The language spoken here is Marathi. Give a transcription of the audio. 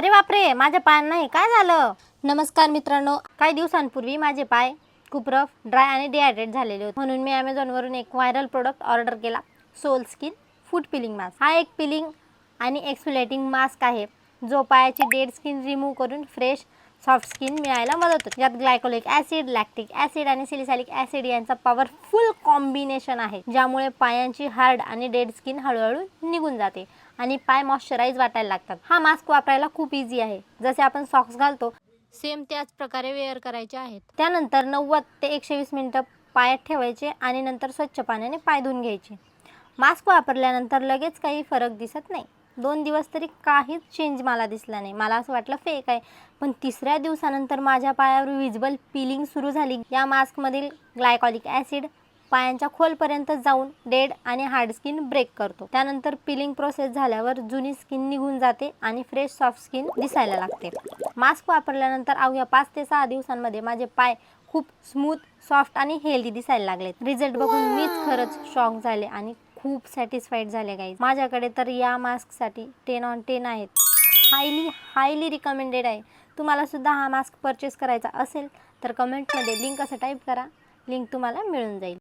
अरे बापरे, माझ्या पायांना हे काय झालं? नमस्कार मित्रांनो, काही दिवसांपूर्वी माझे पाय खूप रफ, ड्राय आणि डिहायड्रेट झालेले होते. म्हणून मी ॲमेझॉनवरून एक व्हायरल प्रोडक्ट ऑर्डर केला, सोल स्किन फूट पिलिंग मास्क. हा एक पिलिंग आणि एक्सफोलिएटिंग मास्क आहे जो पायाची डेड स्किन रिमूव्ह करून फ्रेश सॉफ्ट स्किन मिळायला मदत होते. यात ग्लायकोलिक ॲसिड, लॅक्टिक ॲसिड आणि सिलिसॅलिक ॲसिड यांचा पॉवरफुल कॉम्बिनेशन आहे, ज्यामुळे पायांची हार्ड आणि डेड स्किन हळूहळू निघून जाते आणि पाय मॉइश्चराइज वाटायला लागतात. हा मास्क वापरायला खूप इझी आहे. जसे आपण सॉक्स घालतो सेम त्याच प्रकारे वेअर करायचे आहेत. त्यानंतर 90 ते 120 मिनिटं पायात ठेवायचे आणि नंतर स्वच्छ पाण्याने पाय धुवून घ्यायचे. मास्क वापरल्यानंतर लगेच काही फरक दिसत नाही. 2 दिवस तरी काहीच चेंज मला दिसला नाही. मला असं वाटलं फेक आहे, पण तिसऱ्या दिवसानंतर माझ्या पायावर विजिबल पिलिंग सुरू झाली. या मास्कमधील ग्लायकोलिक ॲसिड पायांच्या खोलपर्यंत जाऊन डेड आणि हार्ड स्किन ब्रेक करतो. त्यानंतर पिलिंग प्रोसेस झाल्यावर जुनी स्किन निघून जाते आणि फ्रेश सॉफ्ट स्किन दिसायला लागते. मास्क वापरल्यानंतर अवघ्या 5 ते 6 दिवसांमध्ये माझे पाय खूप स्मूथ, सॉफ्ट आणि हेल्दी दिसायला लागले. रिझल्ट बघून मीच खरंच शॉक झाले आणि खूप सॅटिस्फाईड झाले गाईज. माझ्याकडे तर या मास्कसाठी 10 on 10 आहेत. हायली रिकमेंडेड आहे. तुम्हाला सुद्धा हा मास्क परचेस करायचा असेल तर कमेंटमध्ये लिंक असं टाईप करा. लिंक तुम्हाला मिळून जाईल.